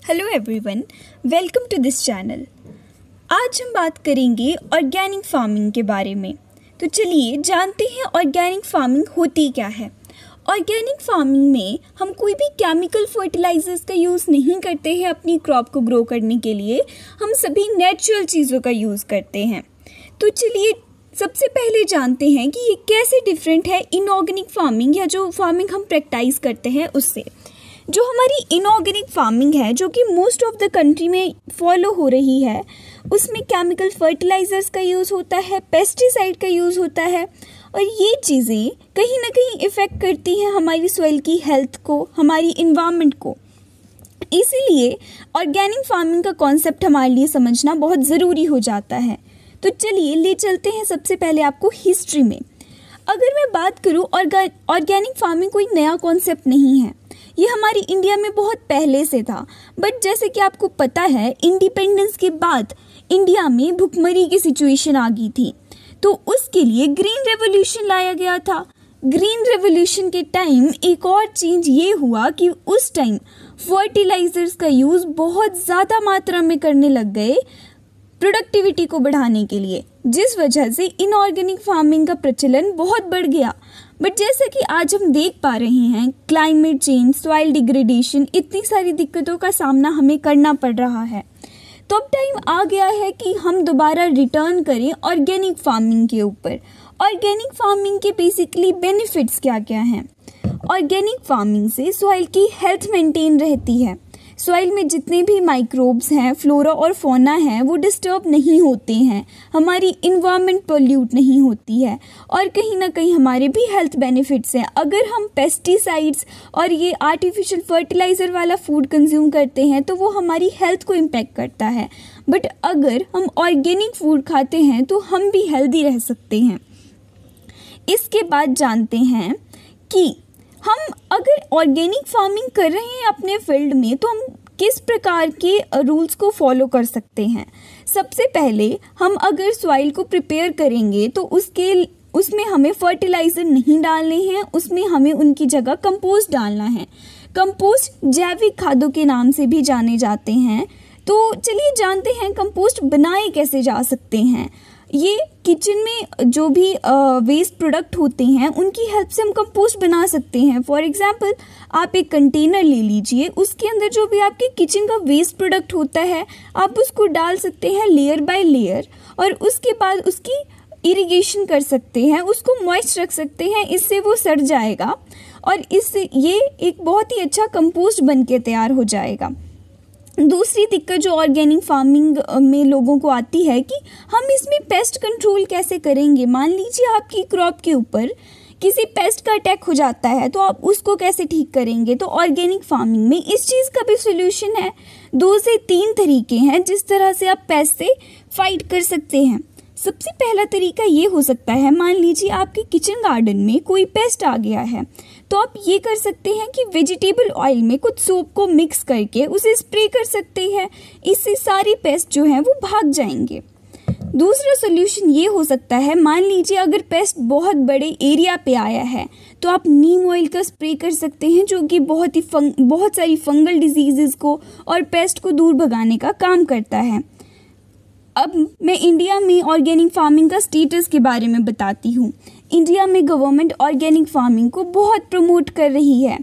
Hello everyone, welcome to this channel. आज हम बात करेंगे ऑर्गेनिक फार्मिंग के बारे में। तो चलिए जानते हैं ऑर्गेनिक फार्मिंग होती क्या है। ऑर्गेनिक फार्मिंग में हम कोई भी केमिकल फर्टिलाइजर्स का यूज़ नहीं करते हैं अपनी क्रॉप को ग्रो करने के लिए। हम सभी नेचुरल चीज़ों का यूज़ करते हैं। तो चलिए सबसे पहले जानते हैं कि ये कैसे डिफरेंट है इनऑर्गेनिक फार्मिंग या जो फार्मिंग हम प्रैक्टिस करते हैं उससे। जो हमारी इनऑर्गेनिक फार्मिंग है, जो कि मोस्ट ऑफ द कंट्री में फॉलो हो रही है, उसमें केमिकल फर्टिलाइजर्स का यूज़ होता है, पेस्टिसाइड का यूज़ होता है और ये चीज़ें कहीं ना कहीं इफ़ेक्ट करती हैं हमारी सॉइल की हेल्थ को, हमारी इन्वायरमेंट को। इसीलिए ऑर्गेनिक फार्मिंग का कॉन्सेप्ट हमारे लिए समझना बहुत ज़रूरी हो जाता है। तो चलिए ले चलते हैं सबसे पहले आपको हिस्ट्री में। अगर मैं बात करूँ, ऑर्गेनिक फार्मिंग कोई नया कॉन्सेप्ट नहीं है, ये हमारी इंडिया में बहुत पहले से था। बट जैसे कि आपको पता है, इंडिपेंडेंस के बाद इंडिया में भुखमरी की सिचुएशन आ गई थी, तो उसके लिए ग्रीन रेवोल्यूशन लाया गया था। ग्रीन रेवोल्यूशन के टाइम एक और चेंज ये हुआ कि उस टाइम फर्टिलाइजर्स का यूज़ बहुत ज़्यादा मात्रा में करने लग गए प्रोडक्टिविटी को बढ़ाने के लिए, जिस वजह से इनऑर्गेनिक फार्मिंग का प्रचलन बहुत बढ़ गया। बट जैसे कि आज हम देख पा रहे हैं, क्लाइमेट चेंज, सॉइल डिग्रेडेशन, इतनी सारी दिक्कतों का सामना हमें करना पड़ रहा है। तो अब टाइम आ गया है कि हम दोबारा रिटर्न करें ऑर्गेनिक फार्मिंग के ऊपर। ऑर्गेनिक फार्मिंग के बेसिकली बेनिफिट्स क्या क्या हैं? ऑर्गेनिक फार्मिंग से सॉइल की हेल्थ मेंटेन रहती है। सॉइल में जितने भी माइक्रोब्स हैं, फ्लोरा और फौना हैं, वो डिस्टर्ब नहीं होते हैं, हमारी इन्वायरमेंट पोल्यूट नहीं होती है और कहीं ना कहीं हमारे भी हेल्थ बेनिफिट्स हैं। अगर हम पेस्टिसाइड्स और ये आर्टिफिशियल फर्टिलाइज़र वाला फूड कंज्यूम करते हैं तो वो हमारी हेल्थ को इम्पेक्ट करता है। बट अगर हम ऑर्गेनिक फूड खाते हैं तो हम भी हेल्दी रह सकते हैं। इसके बाद जानते हैं कि हम अगर ऑर्गेनिक फार्मिंग कर रहे हैं अपने फील्ड में तो हम किस प्रकार के रूल्स को फॉलो कर सकते हैं। सबसे पहले हम अगर सॉइल को प्रिपेयर करेंगे तो उसमें हमें फर्टिलाइज़र नहीं डालने हैं, उसमें हमें उनकी जगह कंपोस्ट डालना है। कंपोस्ट जैविक खादों के नाम से भी जाने जाते हैं। तो चलिए जानते हैं कंपोस्ट बनाए कैसे जा सकते हैं। ये किचन में जो भी वेस्ट प्रोडक्ट होते हैं उनकी हेल्प से हम कंपोस्ट बना सकते हैं। फॉर एग्जांपल, आप एक कंटेनर ले लीजिए, उसके अंदर जो भी आपके किचन का वेस्ट प्रोडक्ट होता है आप उसको डाल सकते हैं लेयर बाय लेयर और उसके बाद उसकी इरिगेशन कर सकते हैं, उसको मॉइस्ट रख सकते हैं, इससे वो सड़ जाएगा और इससे ये एक बहुत ही अच्छा कंपोस्ट बन के तैयार हो जाएगा। दूसरी दिक्कत जो ऑर्गेनिक फार्मिंग में लोगों को आती है कि हम इसमें पेस्ट कंट्रोल कैसे करेंगे। मान लीजिए आपकी क्रॉप के ऊपर किसी पेस्ट का अटैक हो जाता है तो आप उसको कैसे ठीक करेंगे। तो ऑर्गेनिक फार्मिंग में इस चीज़ का भी सोल्यूशन है। 2 से 3 तरीके हैं जिस तरह से आप पेस्ट से फाइट कर सकते हैं। सबसे पहला तरीका ये हो सकता है, मान लीजिए आपके किचन गार्डन में कोई पेस्ट आ गया है तो आप ये कर सकते हैं कि वेजिटेबल ऑयल में कुछ सोप को मिक्स करके उसे स्प्रे कर सकते हैं। इससे सारी पेस्ट जो हैं वो भाग जाएंगे। दूसरा सोल्यूशन ये हो सकता है, मान लीजिए अगर पेस्ट बहुत बड़े एरिया पे आया है तो आप नीम ऑयल का स्प्रे कर सकते हैं, जो कि बहुत सारी फंगल डिजीज़ को और पेस्ट को दूर भगाने का काम करता है। अब मैं इंडिया में ऑर्गेनिक फार्मिंग का स्टेटस के बारे में बताती हूँ। इंडिया में गवर्नमेंट ऑर्गेनिक फार्मिंग को बहुत प्रमोट कर रही है।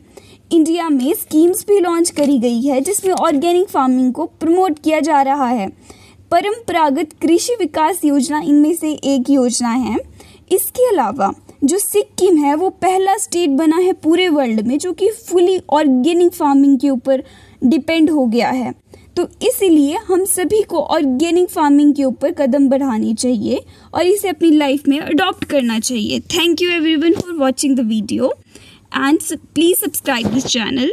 इंडिया में स्कीम्स भी लॉन्च करी गई है जिसमें ऑर्गेनिक फार्मिंग को प्रमोट किया जा रहा है। परंपरागत कृषि विकास योजना इनमें से एक योजना है। इसके अलावा जो सिक्किम है वो पहला स्टेट बना है पूरे वर्ल्ड में जो कि फुली ऑर्गेनिक फार्मिंग के ऊपर डिपेंड हो गया है। तो इसीलिए हम सभी को ऑर्गेनिक फार्मिंग के ऊपर कदम बढ़ानी चाहिए और इसे अपनी लाइफ में अडॉप्ट करना चाहिए। Thank you everyone for watching the video and please subscribe this channel.